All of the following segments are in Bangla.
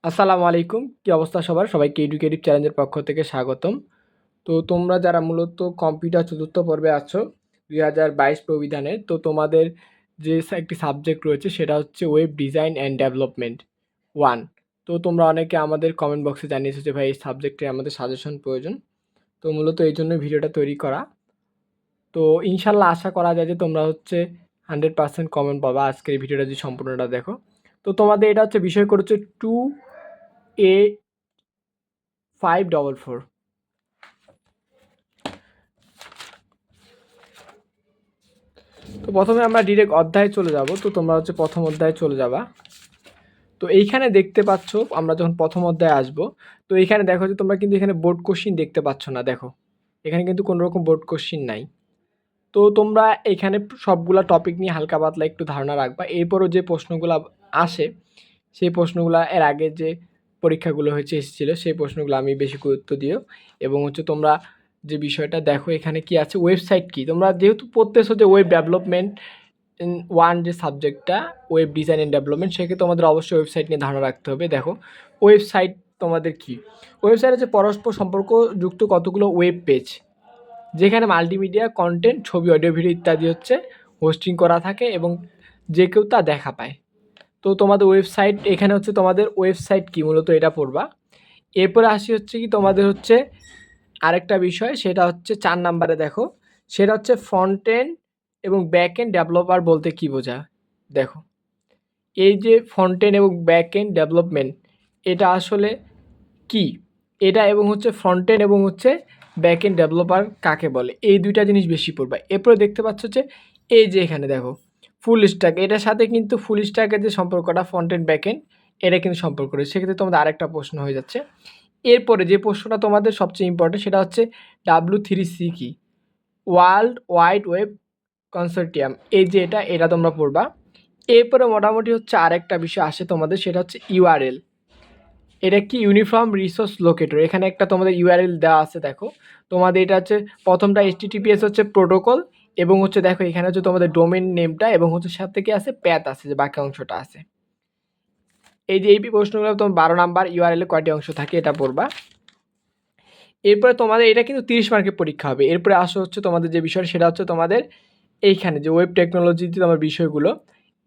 আসসালামু আলাইকুম। কি অবস্থা সবার? সবাইকে এডুকেটিভ চ্যালেঞ্জের পক্ষ থেকে স্বাগতম। তো তোমরা যারা মূলত কম্পিউটার চতুর্থ পর্বে আছো ২০২২ প্রবিধানের, তো তোমাদের যে একটি সাবজেক্ট রয়েছে সেটা হচ্ছে ওয়েব ডিজাইন অ্যান্ড ডেভেলপমেন্ট 1। তো তোমরা অনেকে আমাদের কমেন্ট বক্সে জানিয়েছো যে ভাই এই সাবজেক্টে আমাদের সাজেশন প্রয়োজন। তো মূলত এই জন্য ভিডিওটা তৈরি করা। তো ইনশাল্লাহ আশা করা যায় যে তোমরা হচ্ছে 100% কমেন্ট পাবা আজকের এই ভিডিওটা যদি সম্পূর্ণটা দেখো। তো তোমাদের এটা হচ্ছে বিষয় করেছে 2A 544। তো প্রথমে আমরা ডিরেক্ট অধ্যায়ে চলে যাব। তো তোমরা হচ্ছে প্রথম অধ্যায়ে চলে যাবা। তো এইখানে দেখতে পাচ্ছ আমরা যখন প্রথম অধ্যায়ে আসব, তো এইখানে দেখো যে তোমরা কিন্তু এখানে বোর্ড কোশ্চিন দেখতে পাচ্ছ না। দেখো এখানে কিন্তু কোনো রকম বোর্ড কোশ্চিন নাই। তো তোমরা এখানে সবগুলা টপিক নিয়ে হালকা পাতলা একটু ধারণা রাখবা। এরপরও যে প্রশ্নগুলো আসে সেই প্রশ্নগুলো এর আগে যে পরীক্ষাগুলো হয়েছে এসেছিলো সেই প্রশ্নগুলো আমি বেশি গুরুত্ব দিও। এবং হচ্ছে তোমরা যে বিষয়টা দেখো এখানে কি আছে, ওয়েবসাইট কি, তোমরা যেহেতু পড়তেছো যে ওয়েব ডেভেলপমেন্ট ওয়ান যে সাবজেক্টটা ওয়েব ডিজাইন অ্যান্ড ডেভেলপমেন্ট, সেক্ষেত্রে তোমাদের অবশ্যই ওয়েবসাইট নিয়ে ধারণা রাখতে হবে। দেখো ওয়েবসাইট তোমাদের কি, ওয়েবসাইট হচ্ছে পরস্পর সম্পর্কযুক্ত কতগুলো ওয়েব পেজ যেখানে মাল্টিমিডিয়া কন্টেন্ট, ছবি, অডিও, ভিডিও ইত্যাদি হচ্ছে হোস্টিং করা থাকে এবং যে কেউ তা দেখা পায়। তো তোমাদের ওয়েবসাইট এখানে হচ্ছে তোমাদের ওয়েবসাইট কি মূলত এটা পড়বা। এরপরে আসি হচ্ছে কি তোমাদের হচ্ছে আরেকটা বিষয়, সেটা হচ্ছে 4 নাম্বারে দেখো, সেটা হচ্ছে ফ্রন্ট এন্ড এবং ব্যাক এন্ড ডেভেলপার বলতে কী বোঝায়। দেখো এই যে ফ্রন্ট এন্ড এবং ব্যাক এন্ড ডেভেলপমেন্ট এটা আসলে কি, এটা এবং হচ্ছে ফ্রন্ট এন্ড এবং হচ্ছে ব্যাক এন্ড ডেভেলপার কাকে বলে, এই দুইটা জিনিস বেশি পড়বা। এরপরে দেখতে পাচ্ছ যে এই যে এখানে দেখো ফুল স্ট্যাক, এটার সাথে কিন্তু ফুল স্ট্যাকের যে সম্পর্কটা ফ্রন্ট এন্ড ব্যাক এন্ড এটা কিন্তু সম্পর্ক রয়েছে। সেক্ষেত্রে তোমাদের আরেকটা প্রশ্ন হয়ে যাচ্ছে। এরপরে যে প্রশ্নটা তোমাদের সবচেয়ে ইম্পর্টেন্ট সেটা হচ্ছে W3C কি, ওয়ার্ল্ড ওয়াইড ওয়েব কনসোর্টিয়াম, এই যে এটা তোমরা পড়বা। এরপরে মোটামুটি হচ্ছে আরেকটা বিষয় আসে তোমাদের, সেটা হচ্ছে ইউআরএল। এটা কি, ইউনিফর্ম রিসোর্স লোকেটর। এখানে একটা তোমাদের ইউআরএল দেওয়া আছে। দেখো তোমাদের এটা হচ্ছে প্রথমটা HTTPS হচ্ছে প্রোটোকল, এবং হচ্ছে দেখো এখানে হচ্ছে তোমাদের ডোমেন নেমটা এবং হচ্ছে সাথে কি আছে, প্যাথ আছে, যে বাকি অংশটা আছে। এই যে এই প্রশ্নগুলো তোমার 12 নাম্বার, ইউআরএল এ কয়টি অংশ থাকে এটা পড়বা। এরপরে তোমাদের এটা কিন্তু 30 মার্কের পরীক্ষা হবে। এরপরে আসো হচ্ছে তোমাদের যে বিষয় সেটা হচ্ছে তোমাদের এইখানে যে ওয়েব টেকনোলজিতে তোমার বিষয়গুলো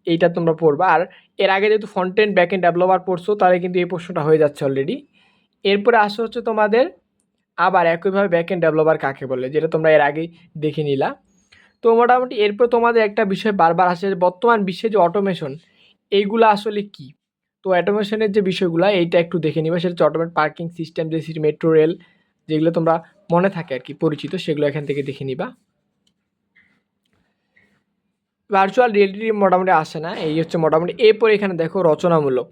এইটা তোমরা পড়বা। আর এর আগে যেহেতু front end back end developer পড়ছো তাহলে কিন্তু এই প্রশ্নটা হয়ে যাচ্ছে অলরেডি। এরপরে আসো হচ্ছে তোমাদের আবার একইভাবে ব্যাক এন্ড ডেভেলপার কাকে বলে, যেটা তোমরা এর আগেই দেখে নিলা। তো মোটামুটি এরপর তোমাদের একটা বিষয় বারবার আসে, বর্তমান বিশ্বে যে অটোমেশন এইগুলো আসলে কি। তো অটোমেশনের যে বিষয়গুলো এইটা একটু দেখে নিবা। সেটা হচ্ছে অটোমেট পার্কিং সিস্টেম, যে মেট্রো রেল, যেগুলো তোমরা মনে থাকে আর কি পরিচিত, সেগুলো এখান থেকে দেখে নিবা। ভার্চুয়াল রিয়েলিটি মোটামুটি আসে না, এই হচ্ছে মোটামুটি। এরপর এখানে দেখো রচনামূলক।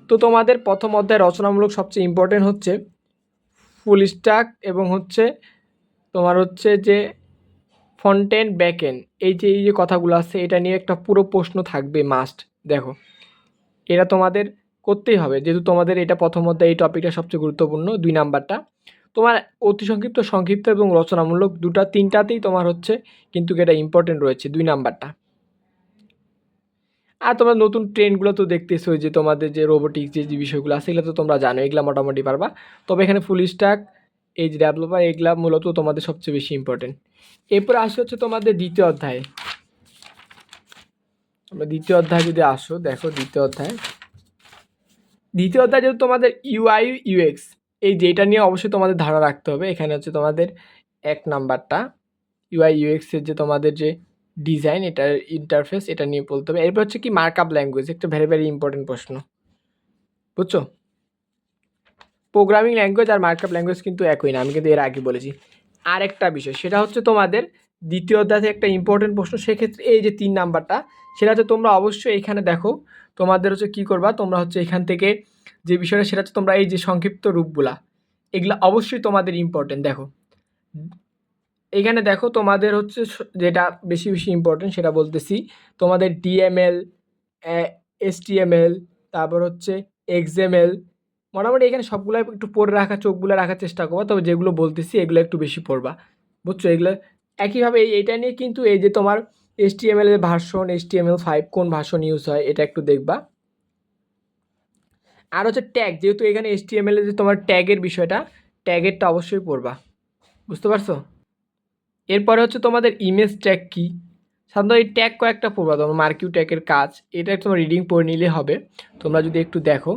তো তোমাদের প্রথম অধ্যায় রচনামূলক সবচেয়ে ইম্পর্টেন্ট হচ্ছে ফুল স্ট্যাক এবং হচ্ছে তোমার হচ্ছে যে ফ্রন্ট এন্ড ব্যাক এন্ড, এই যে কথাগুলো আছে এটা নিয়ে একটা পুরো প্রশ্ন থাকবে মাস্ট। দেখো এটা তোমাদের করতেই হবে, যেহেতু তোমাদের এটা প্রথম অধ্যায়, এই টপিকটা সবচেয়ে গুরুত্বপূর্ণ। 2 নাম্বারটা তোমার অতি সংক্ষিপ্ত, সংক্ষিপ্ত এবং রচনামূলক তিনটাতেই তোমার হচ্ছে কিন্তু এটা ইম্পর্টেন্ট রয়েছে 2 নাম্বারটা। আর তোমরা নতুন ট্রেন্ডগুলো তো দেখতেছো, যে তোমাদের যে রোবোটিক্স যে বিষয়গুলো আছে এগুলো তো তোমরা জানো, এগুলো মোটামুটি পারবা। তবে এখানে ফুল স্ট্যাক, এই যে ডেভেলপার, এগুলা মূলত তোমাদের সবচেয়ে বেশি ইম্পর্টেন্ট। এরপরে আসে হচ্ছে তোমাদের দ্বিতীয় অধ্যায়। আমরা দ্বিতীয় অধ্যায় যদি আসো, দেখো দ্বিতীয় অধ্যায় যেহেতু তোমাদের UI UX, এই যে এটা নিয়ে অবশ্যই তোমাদের ধারণা রাখতে হবে। এখানে হচ্ছে তোমাদের 1 নাম্বারটা UI UX এর যে তোমাদের যে ডিজাইন, এটার ইন্টারফেস, এটা নিয়ে বলতে হবে। এরপর হচ্ছে কি মার্কআপ ল্যাঙ্গুয়েজ, একটা ভেরি ভেরি ইম্পর্টেন্ট প্রশ্ন, বুঝছো। প্রোগ্রামিং ল্যাঙ্গুয়েজ আর মার্কআপ ল্যাঙ্গুয়েজ কিন্তু একই না, আমি কিন্তু এর আগে বলেছি। আরেকটা বিষয় সেটা হচ্ছে তোমাদের দ্বিতীয় অধ্যায়ে একটা ইম্পর্টেন্ট প্রশ্ন, সেক্ষেত্রে এই যে 3 নাম্বারটা, সেটা হচ্ছে তোমরা অবশ্যই এখানে দেখো তোমাদের হচ্ছে কী করবা, তোমরা হচ্ছে এখান থেকে যে বিষয়টা সেটা হচ্ছে তোমরা এই যে সংক্ষিপ্ত রূপগুলা এগুলা অবশ্যই তোমাদের ইম্পর্টেন্ট। দেখো এখানে দেখো তোমাদের হচ্ছে যেটা বেশি বেশি ইম্পর্টেন্ট সেটা বলতেছি, তোমাদের DML, HTML, তারপর হচ্ছে XML, মোটামুটি এখানে সবগুলো একটু পড়ে রাখা, চোখগুলো রাখার চেষ্টা করবা। তবে যেগুলো বলতেছি এগুলো একটু বেশি পড়বা, বুঝছো। এগুলো একইভাবে এইটা নিয়ে কিন্তু এই যে তোমার HTML এর ভার্সন, HTML5 কোন ভার্সন ইউজ হয় এটা একটু দেখবা। আর হচ্ছে ট্যাগ, যেহেতু এখানে HTML এর যে তোমার ট্যাগের বিষয়টা, ট্যাগেরটা অবশ্যই পড়বা, বুঝতে পারছো? এরপরে হচ্ছে তোমাদের ইমেজ ট্যাগ কি, সাধারণত এই ট্যাগ কয়েকটা পড়বা, তোমার মার্কিউ ট্যাগের কাজ, এটা তোমার রিডিং পড়ে নিলে হবে। তোমরা যদি একটু দেখো,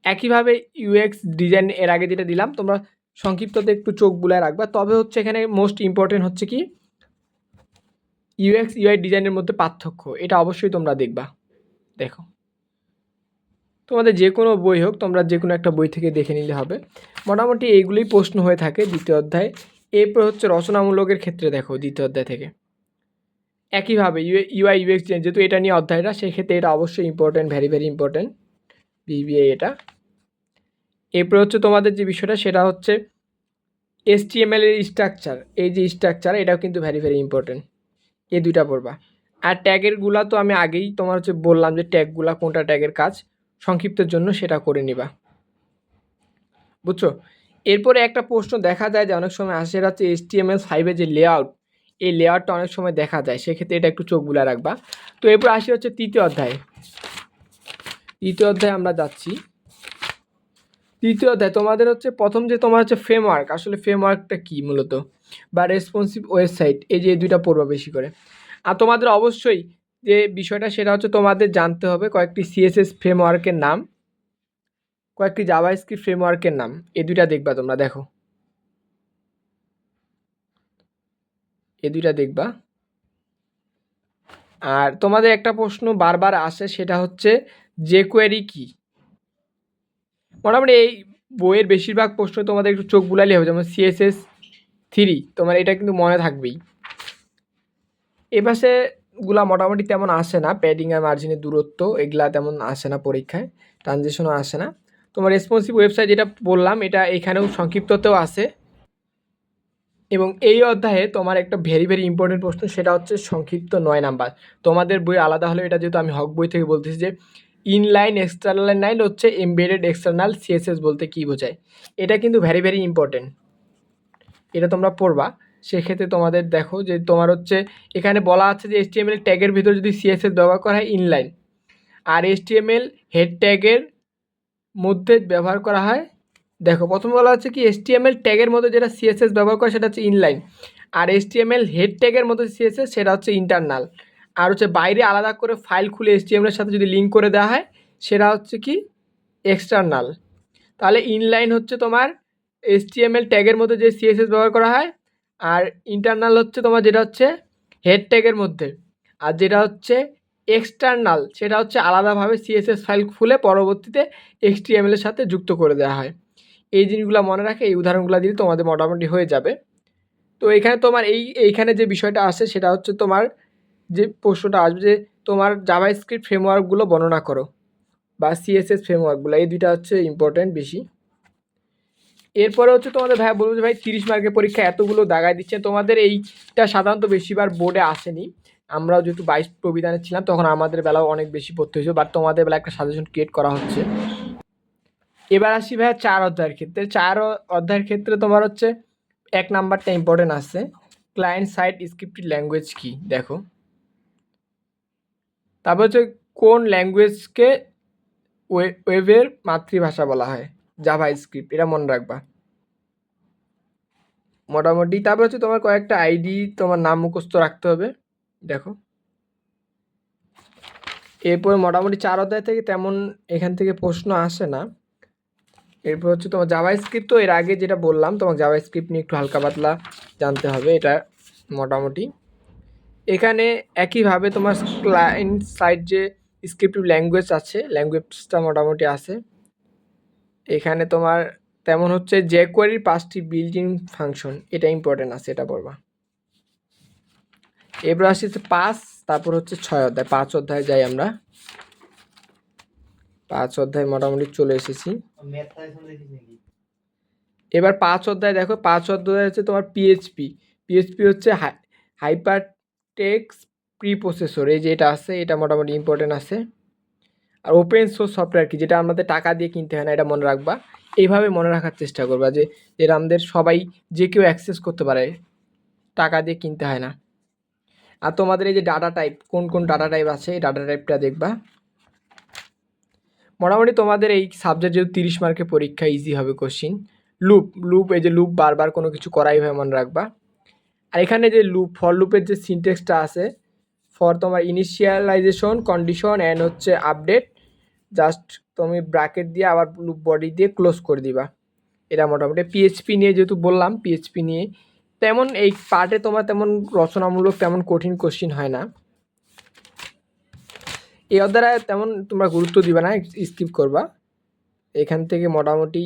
একইভাবে ইউএক্স ডিজাইন এর আগে যেটা দিলাম, তোমরা সংক্ষিপ্ততে একটু চোখ বুলায় রাখবা। তবে হচ্ছে এখানে মোস্ট ইম্পর্টেন্ট হচ্ছে কি ইউএক্স ইউআই ডিজাইনের মধ্যে পার্থক্য, এটা অবশ্যই তোমরা দেখবা। দেখো, তোমাদের যে কোনো বই হোক, তোমরা যে কোনো একটা বই থেকে দেখে নিলে হবে। মোটামুটি এইগুলোই প্রশ্ন হয়ে থাকে দ্বিতীয় অধ্যায়। এরপর হচ্ছে রচনামূলকের ক্ষেত্রে দেখো দ্বিতীয় অধ্যায় থেকে একইভাবে ইউআই ইউএক্স যেহেতু এটা নিয়ে অধ্যায়টা, সেক্ষেত্রে এটা অবশ্যই important, very very important BBA এটা। এরপর হচ্ছে তোমাদের যে বিষয়টা সেটা হচ্ছে HTML এর স্ট্রাকচার, এই যে স্ট্রাকচার, এটাও কিন্তু ভেরি ভেরি ইম্পর্টেন্ট, এই দুইটা পড়বা। আর ট্যাগেরগুলা তো আমি আগেই তোমার হচ্ছে বললাম যে ট্যাগগুলা কোনটা ট্যাগের কাজ, সংক্ষিপ্তের জন্য সেটা করে নিবা, বুঝছো? এরপরে একটা প্রশ্ন দেখা যায় যে অনেক সময় আসে, সেটা হচ্ছে HTML5 এর যে লেআউট, এই লেআউটটা অনেক সময় দেখা যায়, সেক্ষেত্রে এটা একটু চোখ বুলা রাখবা। তো এরপর আসি হচ্ছে তৃতীয় অধ্যায়। তৃতীয় অধ্যায়ে আমরা যাচ্ছি। তৃতীয় অধ্যায় তোমাদের হচ্ছে প্রথম যে তোমার হচ্ছে ফ্রেমওয়ার্ক, আসলে ফ্রেমওয়ার্কটা কি মূলত, বা রেসপন্সিভ ওয়েবসাইট, এই যে দুইটা পড়বা বেশি করে। আর তোমাদের অবশ্যই যে বিষয়টা সেটা হচ্ছে তোমাদের জানতে হবে কয়েকটি CSS ফ্রেমওয়ার্কের নাম, কয়েকটি জাভাস্ক্রিপ্ট ফ্রেমওয়ার্কের নাম, এই দুইটা দেখবা তোমরা। দেখো, এই দুইটা দেখবা। আর তোমাদের একটা প্রশ্ন বারবার আসে, সেটা হচ্ছে jQuery কি। মোটামুটি এই বইয়ের বেশিরভাগ প্রশ্ন তোমাদের একটু চোখ বুলাইলে হবে, যেমন CSS3, তোমার এটা কিন্তু মনে থাকবেই। এ পাশে গুলা মোটামুটি তেমন আসে না, প্যাডিং আর মার্জিনের দূরত্ব এগুলা তেমন আসে না পরীক্ষায়, ট্রানজিশনও আসে না। তোমার রেসপন্সিভ ওয়েবসাইট যেটা বললাম, এটা এখানেও সংক্ষিপ্ততেও আছে। এবং এই অধ্যায়ে তোমার একটা ভেরি ভেরি ইম্পর্টেন্ট প্রশ্ন, সেটা হচ্ছে সংক্ষিপ্ত 9 নাম্বার। তোমাদের বই আলাদা হলে এটা যেহেতু আমি হক বই থেকে বলতেছি, যে ইনলাইন এক্সটার্নাল লাইন হচ্ছে এমবেডেড এক্সটার্নাল CSS বলতে কী বোঝায়, এটা কিন্তু ভেরি ভেরি ইম্পর্টেন্ট, এটা তোমরা পড়বা। সেক্ষেত্রে তোমাদের দেখো যে তোমার হচ্ছে এখানে বলা আছে যে HTML ট্যাগের ভিতর যদি CSS ব্যবহার করা হয় ইনলাইন, আর HTML হেড ট্যাগের মধ্যে ব্যবহার করা হয়, দেখো প্রথমে বলা হচ্ছে কি HTML ট্যাগের মধ্যে যেটা CSS ব্যবহার করে সেটা হচ্ছে ইনলাইন, আর HTML হেড ট্যাগের মধ্যে CSS সেটা হচ্ছে ইন্টারনাল। আর হচ্ছে বাইরে আলাদা করে ফাইল খুলে HTML এর সাথে যদি লিঙ্ক করে দেওয়া হয় সেটা হচ্ছে কি এক্সটার্নাল। তাহলে ইনলাইন হচ্ছে তোমার HTML ট্যাগের মধ্যে যে CSS ব্যবহার করা হয়, আর ইন্টারনাল হচ্ছে তোমার যেটা হচ্ছে হেড ট্যাগের মধ্যে, আর যেটা হচ্ছে এক্সটার্নাল সেটা হচ্ছে আলাদাভাবে CSS ফাইল খুলে পরবর্তীতে HTML এর সাথে যুক্ত করে দেওয়া হয়। এই জিনিসগুলো মনে রাখে, এই উদাহরণগুলো দিলে তোমাদের মোটামুটি হয়ে যাবে। তো এখানে তোমার এইখানে যে বিষয়টা আসে সেটা হচ্ছে তোমার যে প্রশ্নটা আসবে যে তোমার জাভাস্ক্রিপ্ট ফ্রেমওয়ার্কগুলো বর্ণনা করো, বা CSS ফ্রেমওয়ার্কগুলো, এই দুইটা হচ্ছে ইম্পর্টেন্ট বেশি। এরপরে হচ্ছে তোমাদের ভাই বলবো যে ভাই 30 মার্কের পরীক্ষা এতগুলো দাগায় দিচ্ছে, তোমাদের এইটা সাধারণত বেশিবার বোর্ডে আসেনি। আমরাও যেহেতু 22 প্রবিধানে ছিলাম তখন আমাদের বেলাও অনেক বেশি পড়তে হয়েছে, বাট তোমাদের বেলা একটা সাজেশন ক্রিয়েট করা হচ্ছে। এবার আসি ভাইয়া 4 অধ্যায়ের ক্ষেত্রে। 4 অধ্যায়ের ক্ষেত্রে তোমার হচ্ছে 1 নাম্বারটা ইম্পর্টেন্ট আছে, ক্লায়েন্ট সাইড স্ক্রিপ্টেড ল্যাঙ্গুয়েজ কি। দেখো, তারপর হচ্ছে কোন ল্যাঙ্গুয়েজকে ওয়েবের মাতৃভাষা বলা হয়, জাভা স্ক্রিপ্ট, এটা মনে রাখবা মোটামুটি। তারপর হচ্ছে তোমার কয়েকটা আইডি তোমার নাম মুখস্থ রাখতে হবে। দেখো, এরপর মোটামুটি 4 অধ্যায় থেকে তেমন এখান থেকে প্রশ্ন আসে না। এরপর হচ্ছে তোমার জাভা স্ক্রিপ্ট, তো এর আগে যেটা বললাম তোমার জাভা স্ক্রিপ্ট নিয়ে একটু হালকা পাতলা জানতে হবে, এটা মোটামুটি। এখানে একইভাবে তোমার ক্লায়েন্ট সাইড যে স্ক্রিপ্টিভ ল্যাঙ্গুয়েজ আছে, ল্যাঙ্গুয়েজটা মোটামুটি আছে। এখানে তোমার তেমন হচ্ছে jQuery 5টি বিল্ট ইন ফাংশন, এটা ইম্পর্টেন্ট আছে, এটা পড়বা। এবার আসি হচ্ছে 5, তারপর হচ্ছে 6 অধ্যায়। 5 অধ্যায় যাই আমরা, 5 অধ্যায় মোটামুটি চলে এসেছি। এবার 5 অধ্যায় দেখো, 5 অধ্যায় হচ্ছে তোমার পিএইচপি হচ্ছে হাইপার টেক্সট প্রিপ্রসেসর, এই যে এটা আছে, এটা মোটামুটি ইম্পর্টেন্ট আছে। আর ওপেন সোর্স সফটওয়্যার কি, যেটা আমাদের টাকা দিয়ে কিনতে হয় না, এটা মনে রাখবা। এইভাবে মনে রাখার চেষ্টা করবা যে যেটা আমাদের সবাই যে কেউ অ্যাক্সেস করতে পারে, টাকা দিয়ে কিনতে হয় না। আর তোমাদের এই যে ডাটা টাইপ, কোন কোন ডাটা টাইপ আছে, এই ডাটা টাইপটা দেখবা। মোটামুটি তোমাদের এই সাবজেক্ট যেহেতু 30 মার্কের পরীক্ষা, ইজি হবে কোশ্চিন। লুপ এই যে লুপ বারবার কোনো কিছু করাই হয় মনে রাখবা। আর এখানে যে ফর লুপের যে সিনটেক্সটা আছে, ফর তোমার ইনিশিয়ালাইজেশন, কন্ডিশন অ্যান্ড হচ্ছে আপডেট, জাস্ট তুমি ব্র্যাকেট দিয়ে আবার লুপ বডি দিয়ে ক্লোজ করে দিবা। এটা মোটামুটি পিএইচপি নিয়ে যেহেতু বললাম, পিএইচপি নিয়ে তেমন এই পার্টে তোমার তেমন রচনামূলক তেমন কঠিন কোশ্চিন হয় না। এই অধ্যায়ে তেমন তোমরা গুরুত্ব দিবা না, স্কিপ করবা। এখান থেকে মোটামুটি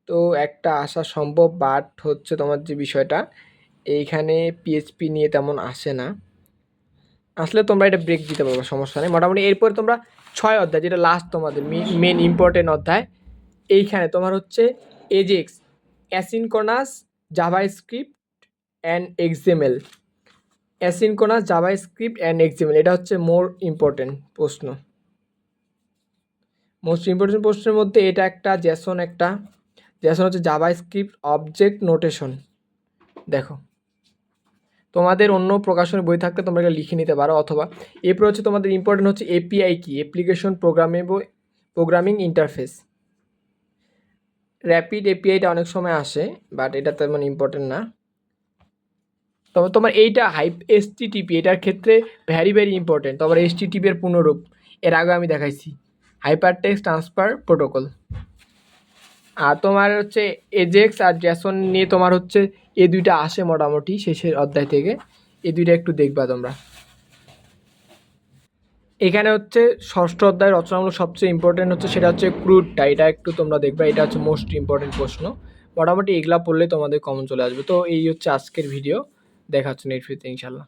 তো একটা আসা সম্ভব, বাট হচ্ছে তোমার যে বিষয়টা এইখানে পিএইচপি নিয়ে তেমন আসে না, আসলে তোমরা এটা ব্রেক দিতে পারবে, সমস্যা নেই। মোটামুটি এরপর তোমরা 6 অধ্যায়, যেটা লাস্ট তোমাদের মেন ইম্পর্টেন্ট অধ্যায়, এইখানে তোমার হচ্ছে AJAX, asynchronous, JavaScript and XML. Asynchronous, JavaScript and XML, এটা হচ্ছে মোর ইম্পর্টেন্ট প্রশ্ন। মোস্ট ইম্পর্টেন্ট প্রশ্নের মধ্যে এটা একটা, জেসন হচ্ছে জাভাস্ক্রিপ্ট অবজেক্ট নোটেশন। দেখো তোমাদের অন্য প্রকাশনের বই থাকলে তোমরা এটা লিখে নিতে পারো, অথবা এরপর হচ্ছে তোমাদের ইম্পর্টেন্ট হচ্ছে এপিআই কি, অ্যাপ্লিকেশন প্রোগ্রামিং ইন্টারফেস। র্যাপিড এপিআইটা অনেক সময় আসে, বাট এটা তেমন ইম্পর্টেন্ট না। তবে তোমার এইটা HTTP, এটার ক্ষেত্রে ভেরি ইম্পর্টেন্ট। তোমার HTTP এর পুনরূপ, এর আগে আমি দেখাইছি, হাইপার টেক্সট ট্রান্সফার প্রোটোকল। আর তোমার হচ্ছে এজেক্স আর জেসন নিয়ে তোমার হচ্ছে এই দুইটা আসে মোটামুটি শেষের অধ্যায় থেকে, এই দুইটা একটু দেখবা তোমরা। এখানে হচ্ছে ষষ্ঠ অধ্যায় রচনামূলক সবচেয়ে ইম্পর্টেন্ট হচ্ছে, সেটা হচ্ছে ক্রুডটা, এটা একটু তোমরা দেখবা, এটা হচ্ছে মোস্ট ইম্পর্টেন্ট প্রশ্ন। মোটামুটি এগুলা পড়লে তোমাদের কমন চলে আসবে। তো এই হচ্ছে আজকের ভিডিও, দেখা হচ্ছে নেক্সট ভিডিওতে ইনশাল্লাহ।